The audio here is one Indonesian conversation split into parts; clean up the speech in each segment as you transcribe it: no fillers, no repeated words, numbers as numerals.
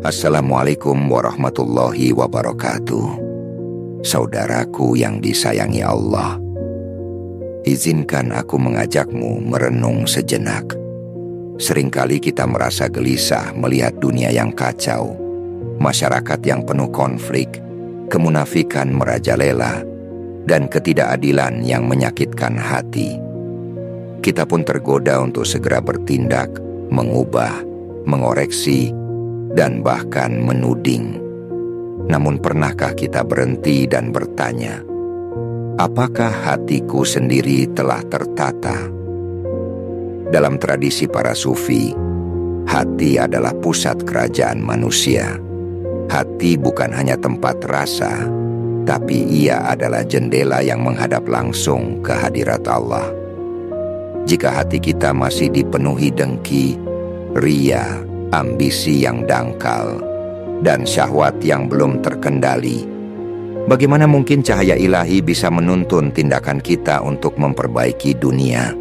Assalamualaikum warahmatullahi wabarakatuh. Saudaraku yang disayangi Allah, izinkan aku mengajakmu merenung sejenak. Seringkali kita merasa gelisah melihat dunia yang kacau, masyarakat yang penuh konflik, kemunafikan merajalela, dan ketidakadilan yang menyakitkan hati. Kita pun tergoda untuk segera bertindak, mengubah, mengoreksi, dan bahkan menuding. Namun pernahkah kita berhenti dan bertanya, apakah hatiku sendiri telah tertata? Dalam tradisi para sufi, hati adalah pusat kerajaan manusia. Hati bukan hanya tempat rasa, tapi ia adalah jendela yang menghadap langsung ke hadirat Allah. Jika hati kita masih dipenuhi dengki, ria, ambisi yang dangkal, dan syahwat yang belum terkendali, bagaimana mungkin cahaya ilahi bisa menuntun tindakan kita untuk memperbaiki dunia?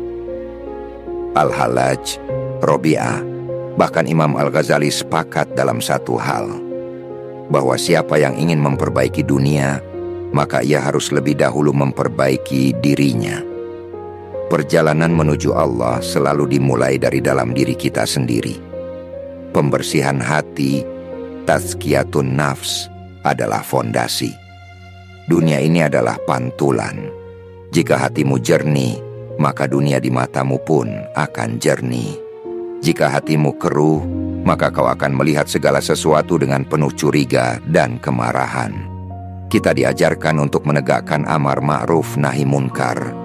Al-Hallaj, Robi'ah, bahkan Imam Al-Ghazali sepakat dalam satu hal, bahwa siapa yang ingin memperbaiki dunia, maka ia harus lebih dahulu memperbaiki dirinya. Perjalanan menuju Allah selalu dimulai dari dalam diri kita sendiri. Pembersihan hati, tazkiyatun nafs, adalah fondasi. Dunia ini adalah pantulan. Jika hatimu jernih, maka dunia di matamu pun akan jernih. Jika hatimu keruh, maka kau akan melihat segala sesuatu dengan penuh curiga dan kemarahan. Kita diajarkan untuk menegakkan amar ma'ruf nahi munkar.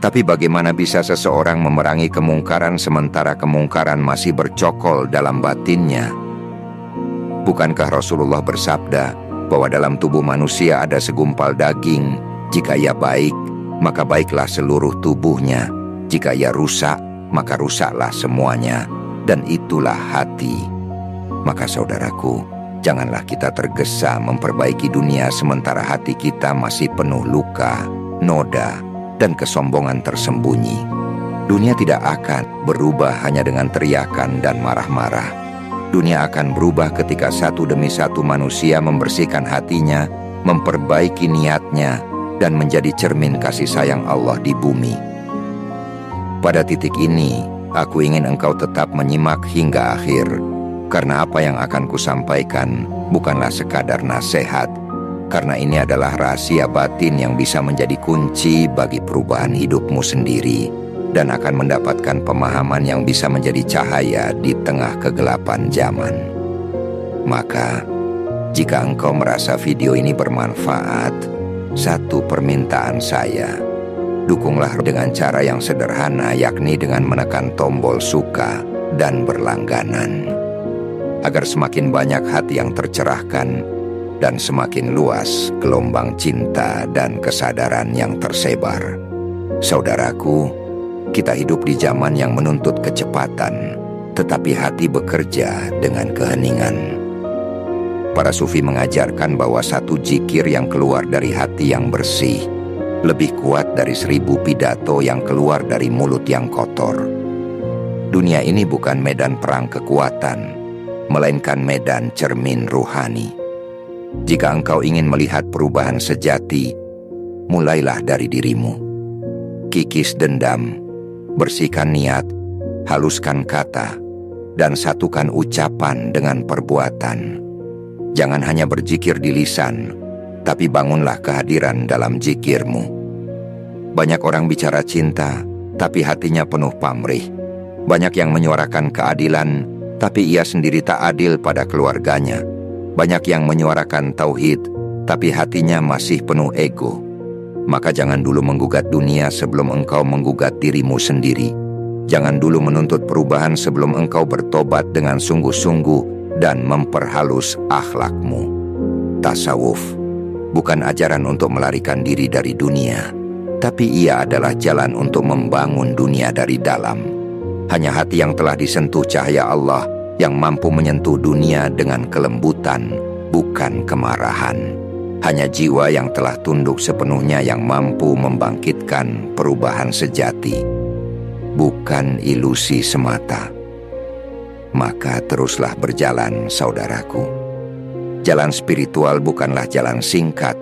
Tapi bagaimana bisa seseorang memerangi kemungkaran sementara kemungkaran masih bercokol dalam batinnya? Bukankah Rasulullah bersabda bahwa dalam tubuh manusia ada segumpal daging? Jika ia baik, maka baiklah seluruh tubuhnya. Jika ia rusak, maka rusaklah semuanya. Dan itulah hati. Maka saudaraku, janganlah kita tergesa memperbaiki dunia sementara hati kita masih penuh luka, noda, dan kesombongan tersembunyi. Dunia tidak akan berubah hanya dengan teriakan dan marah-marah. Dunia akan berubah ketika satu demi satu manusia membersihkan hatinya, memperbaiki niatnya, dan menjadi cermin kasih sayang Allah di bumi. Pada titik ini, aku ingin engkau tetap menyimak hingga akhir, karena apa yang akan kusampaikan bukanlah sekadar nasihat, karena ini adalah rahasia batin yang bisa menjadi kunci bagi perubahan hidupmu sendiri dan akan mendapatkan pemahaman yang bisa menjadi cahaya di tengah kegelapan zaman. Maka, jika engkau merasa video ini bermanfaat, satu permintaan saya, dukunglah dengan cara yang sederhana, yakni dengan menekan tombol suka dan berlangganan, agar semakin banyak hati yang tercerahkan dan semakin luas gelombang cinta dan kesadaran yang tersebar. Saudaraku, kita hidup di zaman yang menuntut kecepatan, tetapi hati bekerja dengan keheningan. Para sufi mengajarkan bahwa satu zikir yang keluar dari hati yang bersih lebih kuat dari 1000 pidato yang keluar dari mulut yang kotor. Dunia ini bukan medan perang kekuatan, melainkan medan cermin ruhani. Jika engkau ingin melihat perubahan sejati, mulailah dari dirimu. Kikis dendam, bersihkan niat, haluskan kata, dan satukan ucapan dengan perbuatan. Jangan hanya berzikir di lisan, tapi bangunlah kehadiran dalam zikirmu. Banyak orang bicara cinta, tapi hatinya penuh pamrih. Banyak yang menyuarakan keadilan, tapi ia sendiri tak adil pada keluarganya. Banyak yang menyuarakan tauhid, tapi hatinya masih penuh ego. Maka jangan dulu menggugat dunia sebelum engkau menggugat dirimu sendiri. Jangan dulu menuntut perubahan sebelum engkau bertobat dengan sungguh-sungguh dan memperhalus akhlakmu. Tasawuf bukan ajaran untuk melarikan diri dari dunia, tapi ia adalah jalan untuk membangun dunia dari dalam. Hanya hati yang telah disentuh cahaya Allah yang mampu menyentuh dunia dengan kelembutan, bukan kemarahan. Hanya jiwa yang telah tunduk sepenuhnya yang mampu membangkitkan perubahan sejati, bukan ilusi semata. maka teruslah berjalan, saudaraku. Jalan spiritual bukanlah jalan singkat,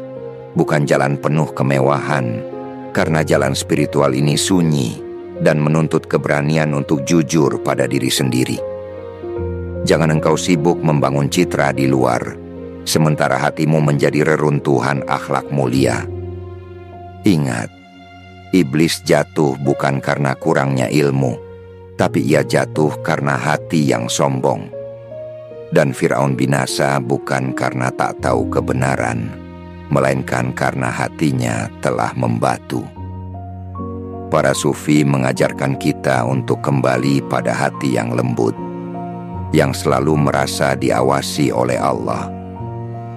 bukan jalan penuh kemewahan, karena jalan spiritual ini sunyi dan menuntut keberanian untuk jujur pada diri sendiri. Jangan engkau sibuk membangun citra di luar, sementara hatimu menjadi reruntuhan akhlak mulia. Ingat, iblis jatuh bukan karena kurangnya ilmu, tapi ia jatuh karena hati yang sombong. Dan Firaun binasa bukan karena tak tahu kebenaran, melainkan karena hatinya telah membatu. Para sufi mengajarkan kita untuk kembali pada hati yang lembut, yang selalu merasa diawasi oleh Allah,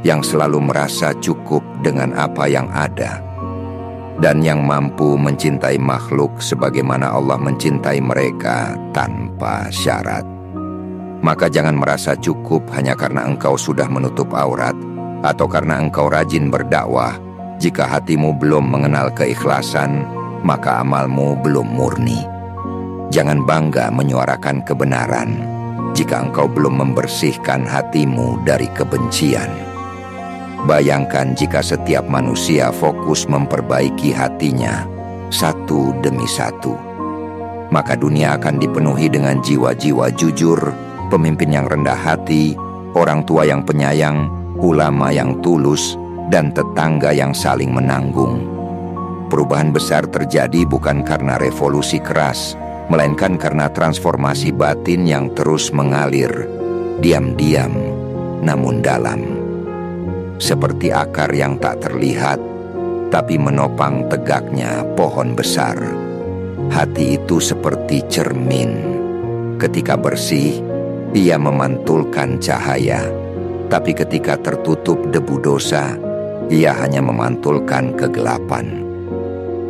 yang selalu merasa cukup dengan apa yang ada, dan yang mampu mencintai makhluk sebagaimana Allah mencintai mereka tanpa syarat. Maka jangan merasa cukup hanya karena engkau sudah menutup aurat, atau karena engkau rajin berdakwah. Jika hatimu belum mengenal keikhlasan, maka amalmu belum murni. Jangan bangga menyuarakan kebenaran jika engkau belum membersihkan hatimu dari kebencian. Bayangkan jika setiap manusia fokus memperbaiki hatinya satu demi satu, maka dunia akan dipenuhi dengan jiwa-jiwa jujur, pemimpin yang rendah hati, orang tua yang penyayang, ulama yang tulus, dan tetangga yang saling menanggung. Perubahan besar terjadi bukan karena revolusi keras, melainkan karena transformasi batin yang terus mengalir, diam-diam namun dalam. Seperti akar yang tak terlihat, tapi menopang tegaknya pohon besar. Hati itu seperti cermin. Ketika bersih, ia memantulkan cahaya, tapi ketika tertutup debu dosa, ia hanya memantulkan kegelapan.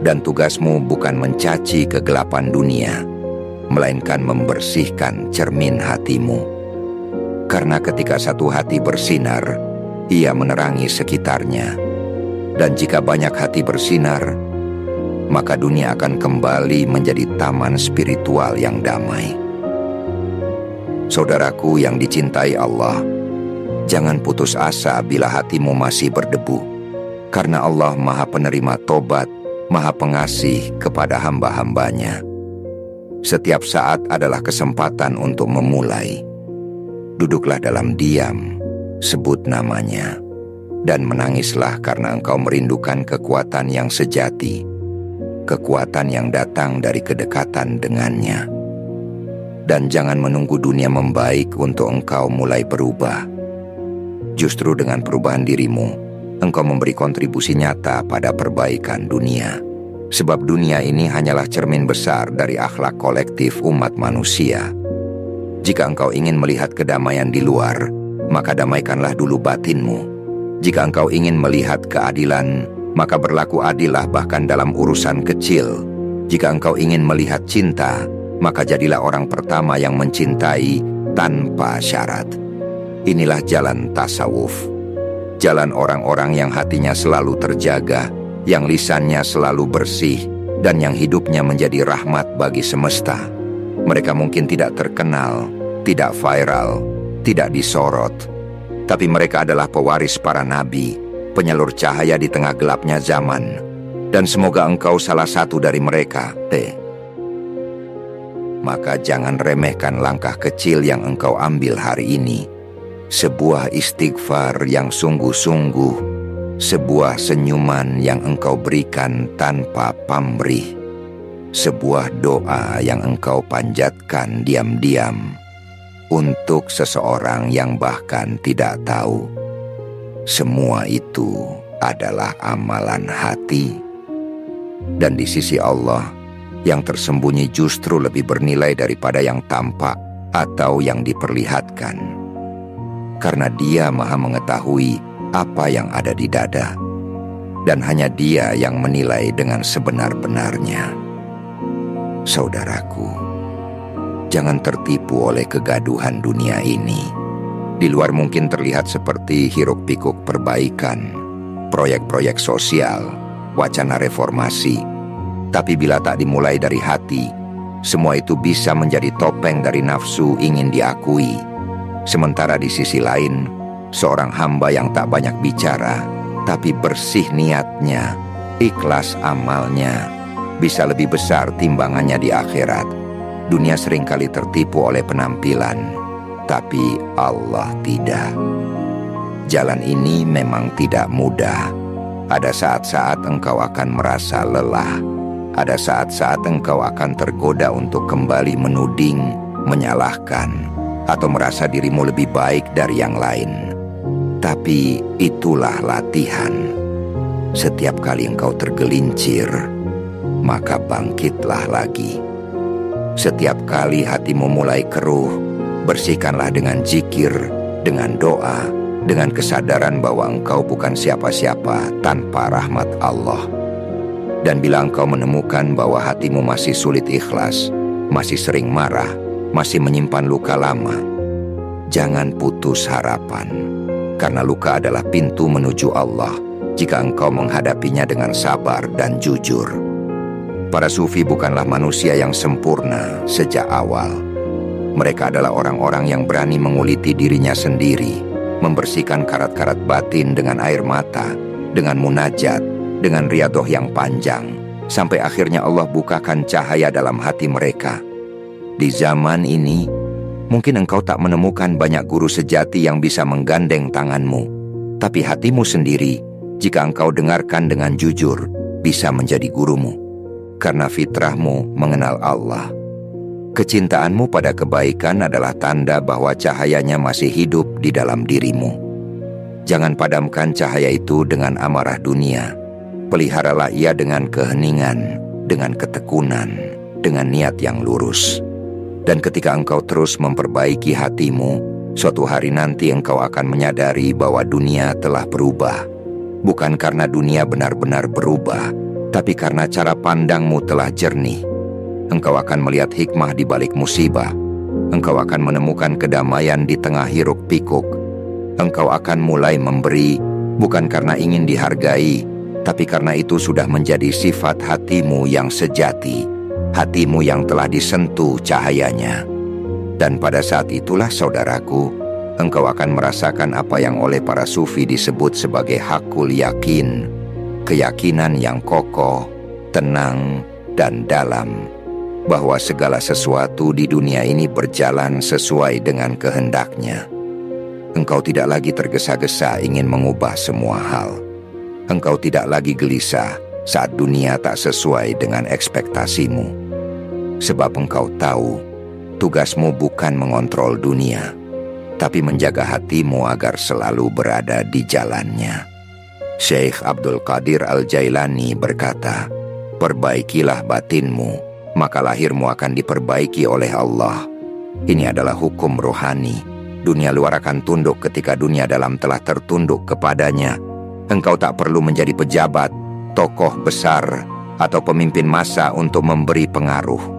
Dan tugasmu bukan mencaci kegelapan dunia, melainkan membersihkan cermin hatimu. Karena ketika satu hati bersinar, ia menerangi sekitarnya. Dan jika banyak hati bersinar, maka dunia akan kembali menjadi taman spiritual yang damai. Saudaraku yang dicintai Allah, jangan putus asa bila hatimu masih berdebu, karena Allah Maha Penerima Tobat, Maha Pengasih kepada hamba-hambanya. Setiap saat adalah kesempatan untuk memulai. Duduklah dalam diam, sebut namanya, dan menangislah karena engkau merindukan kekuatan yang sejati, kekuatan yang datang dari kedekatan dengannya. Dan jangan menunggu dunia membaik untuk engkau mulai berubah. Justru dengan perubahan dirimu, engkau memberi kontribusi nyata pada perbaikan dunia. Sebab dunia ini hanyalah cermin besar dari akhlak kolektif umat manusia. Jika engkau ingin melihat kedamaian di luar, maka damaikanlah dulu batinmu. Jika engkau ingin melihat keadilan, maka berlaku adillah bahkan dalam urusan kecil. Jika engkau ingin melihat cinta, maka jadilah orang pertama yang mencintai tanpa syarat. Inilah jalan tasawuf. Jalan orang-orang yang hatinya selalu terjaga, yang lisannya selalu bersih, dan yang hidupnya menjadi rahmat bagi semesta. Mereka mungkin tidak terkenal, tidak viral, tidak disorot, tapi mereka adalah pewaris para nabi, penyalur cahaya di tengah gelapnya zaman. Dan semoga engkau salah satu dari mereka. Maka jangan remehkan langkah kecil yang engkau ambil hari ini. Sebuah istighfar yang sungguh-sungguh, sebuah senyuman yang engkau berikan tanpa pamrih, sebuah doa yang engkau panjatkan diam-diam untuk seseorang yang bahkan tidak tahu. Semua itu adalah amalan hati. Dan di sisi Allah, yang tersembunyi justru lebih bernilai daripada yang tampak atau yang diperlihatkan. Karena Dia Maha mengetahui apa yang ada di dada, dan hanya Dia yang menilai dengan sebenar-benarnya. Saudaraku, jangan tertipu oleh kegaduhan dunia ini. Di luar mungkin terlihat seperti hiruk-pikuk perbaikan, proyek-proyek sosial, wacana reformasi. Tapi bila tak dimulai dari hati, Semua itu bisa menjadi topeng dari nafsu ingin diakui. Sementara di sisi lain, seorang hamba yang tak banyak bicara, tapi bersih niatnya, ikhlas amalnya, bisa lebih besar timbangannya di akhirat. Dunia seringkali tertipu oleh penampilan, tapi Allah tidak. Jalan ini memang tidak mudah. Ada saat-saat engkau akan merasa lelah. Ada saat-saat engkau akan tergoda untuk kembali menuding, menyalahkan, atau merasa dirimu lebih baik dari yang lain. Tapi itulah latihan. Setiap kali engkau tergelincir, maka bangkitlah lagi. Setiap kali hatimu mulai keruh, bersihkanlah dengan zikir, dengan doa, dengan kesadaran bahwa engkau bukan siapa-siapa tanpa rahmat Allah. Dan bila engkau menemukan bahwa hatimu masih sulit ikhlas, masih sering marah, masih menyimpan luka lama, jangan putus harapan. Karena luka adalah pintu menuju Allah jika engkau menghadapinya dengan sabar dan jujur. Para sufi bukanlah manusia yang sempurna sejak awal. Mereka adalah orang-orang yang berani menguliti dirinya sendiri, membersihkan karat-karat batin dengan air mata, dengan munajat, dengan riadoh yang panjang, sampai akhirnya Allah bukakan cahaya dalam hati mereka. Di zaman ini, mungkin engkau tak menemukan banyak guru sejati yang bisa menggandeng tanganmu, tapi hatimu sendiri, jika engkau dengarkan dengan jujur, bisa menjadi gurumu, karena fitrahmu mengenal Allah. Kecintaanmu pada kebaikan adalah tanda bahwa cahayanya masih hidup di dalam dirimu. Jangan padamkan cahaya itu dengan amarah dunia. Peliharalah ia dengan keheningan, dengan ketekunan, dengan niat yang lurus. Dan ketika engkau terus memperbaiki hatimu, suatu hari nanti engkau akan menyadari bahwa dunia telah berubah. Bukan karena dunia benar-benar berubah, tapi karena cara pandangmu telah jernih. Engkau akan melihat hikmah di balik musibah. Engkau akan menemukan kedamaian di tengah hiruk pikuk. Engkau akan mulai memberi, bukan karena ingin dihargai, tapi karena itu sudah menjadi sifat hatimu yang sejati, hatimu yang telah disentuh cahayanya. Dan pada saat itulah saudaraku, engkau akan merasakan apa yang oleh para sufi disebut sebagai hakul yakin, keyakinan yang kokoh, tenang, dan dalam, bahwa segala sesuatu di dunia ini berjalan sesuai dengan kehendaknya. Engkau tidak lagi tergesa-gesa ingin mengubah semua hal. Engkau tidak lagi gelisah saat dunia tak sesuai dengan ekspektasimu. Sebab engkau tahu, tugasmu bukan mengontrol dunia, tapi menjaga hatimu agar selalu berada di jalannya. Syekh Abdul Qadir Al-Jailani berkata, "Perbaikilah batinmu, maka lahirmu akan diperbaiki oleh Allah." Ini adalah hukum rohani. Dunia luar akan tunduk ketika dunia dalam telah tertunduk kepadanya. Engkau tak perlu menjadi pejabat, tokoh besar, atau pemimpin massa untuk memberi pengaruh.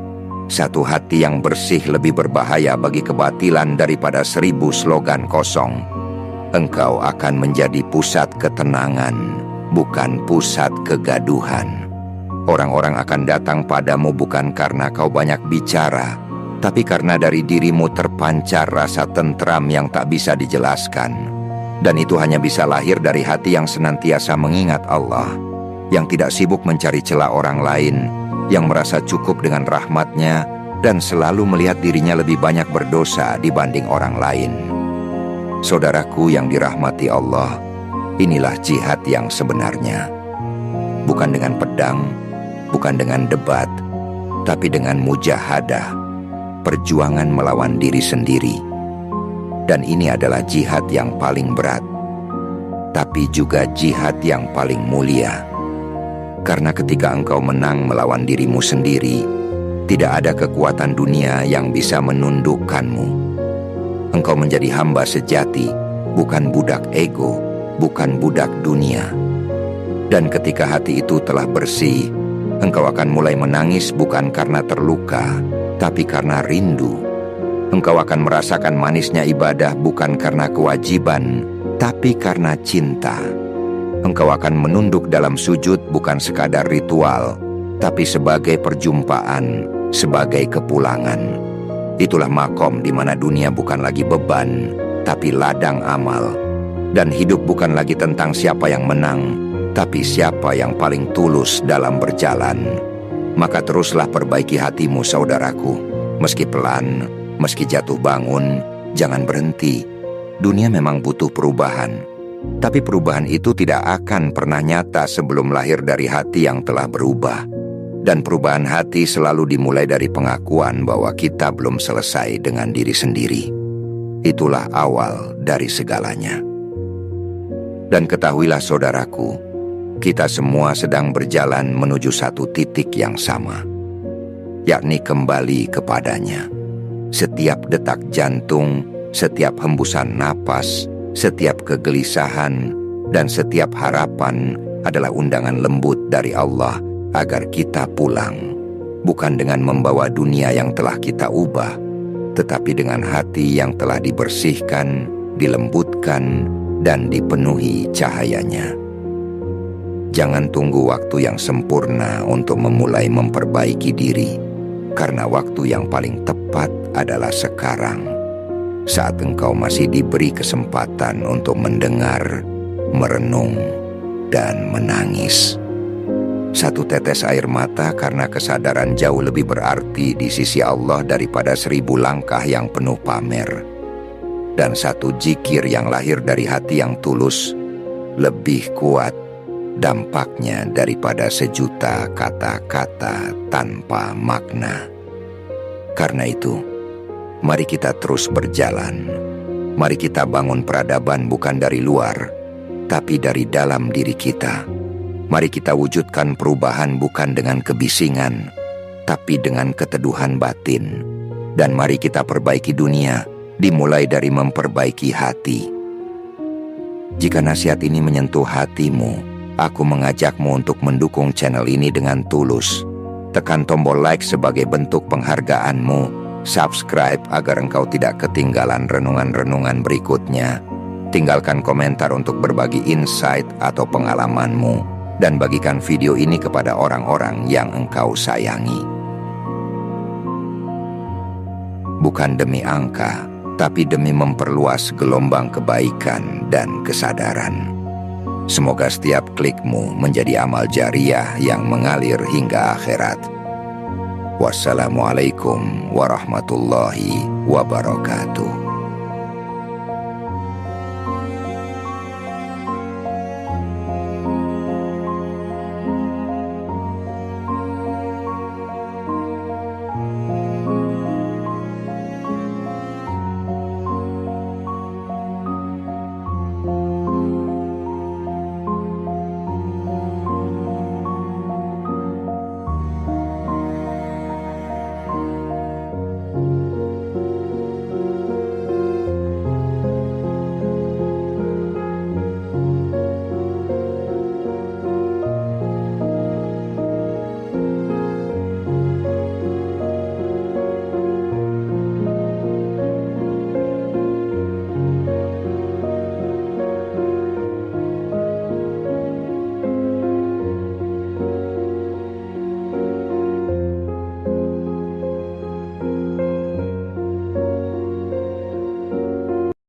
Satu hati yang bersih lebih berbahaya bagi kebatilan daripada 1000 slogan kosong. Engkau akan menjadi pusat ketenangan, bukan pusat kegaduhan. Orang-orang akan datang padamu bukan karena kau banyak bicara, tapi karena dari dirimu terpancar rasa tentram yang tak bisa dijelaskan. Dan itu hanya bisa lahir dari hati yang senantiasa mengingat Allah, yang tidak sibuk mencari celah orang lain, yang merasa cukup dengan rahmat-Nya, dan selalu melihat dirinya lebih banyak berdosa dibanding orang lain. Saudaraku yang dirahmati Allah, inilah jihad yang sebenarnya. Bukan dengan pedang, bukan dengan debat, tapi dengan mujahadah, perjuangan melawan diri sendiri. Dan ini adalah jihad yang paling berat, tapi juga jihad yang paling mulia. Karena ketika engkau menang melawan dirimu sendiri, tidak ada kekuatan dunia yang bisa menundukkanmu. Engkau menjadi hamba sejati, bukan budak ego, bukan budak dunia. Dan ketika hati itu telah bersih, engkau akan mulai menangis bukan karena terluka, tapi karena rindu. Engkau akan merasakan manisnya ibadah bukan karena kewajiban, tapi karena cinta. Engkau akan menunduk dalam sujud bukan sekadar ritual, tapi sebagai perjumpaan, sebagai kepulangan. Itulah makom di mana dunia bukan lagi beban, tapi ladang amal. Dan hidup bukan lagi tentang siapa yang menang, tapi siapa yang paling tulus dalam berjalan. Maka teruslah perbaiki hatimu, saudaraku. Meski pelan, meski jatuh bangun, jangan berhenti. Dunia memang butuh perubahan, tapi perubahan itu tidak akan pernah nyata sebelum lahir dari hati yang telah berubah. Dan perubahan hati selalu dimulai dari pengakuan bahwa kita belum selesai dengan diri sendiri. Itulah awal dari segalanya. Dan ketahuilah saudaraku, kita semua sedang berjalan menuju satu titik yang sama, yakni kembali kepadanya. Setiap detak jantung, setiap hembusan napas, setiap kegelisahan, dan setiap harapan adalah undangan lembut dari Allah agar kita pulang, bukan dengan membawa dunia yang telah kita ubah, tetapi dengan hati yang telah dibersihkan, dilembutkan, dan dipenuhi cahayanya. Jangan tunggu waktu yang sempurna untuk memulai memperbaiki diri, karena waktu yang paling tepat adalah sekarang, saat engkau masih diberi kesempatan untuk mendengar, merenung, dan menangis. Satu tetes air mata karena kesadaran jauh lebih berarti di sisi Allah daripada 1000 langkah yang penuh pamer. Dan satu zikir yang lahir dari hati yang tulus lebih kuat dampaknya daripada 1.000.000 kata-kata tanpa makna. Karena itu, mari kita terus berjalan. Mari kita bangun peradaban bukan dari luar, tapi dari dalam diri kita. Mari kita wujudkan perubahan bukan dengan kebisingan, tapi dengan keteduhan batin. Dan mari kita perbaiki dunia, dimulai dari memperbaiki hati. Jika nasihat ini menyentuh hatimu, aku mengajakmu untuk mendukung channel ini dengan tulus. Tekan tombol like sebagai bentuk penghargaanmu, subscribe agar engkau tidak ketinggalan renungan-renungan berikutnya. Tinggalkan komentar untuk berbagi insight atau pengalamanmu, dan bagikan video ini kepada orang-orang yang engkau sayangi. Bukan demi angka, tapi demi memperluas gelombang kebaikan dan kesadaran. Semoga setiap klikmu menjadi amal jariah yang mengalir hingga akhirat. Wassalamualaikum warahmatullahi wabarakatuh.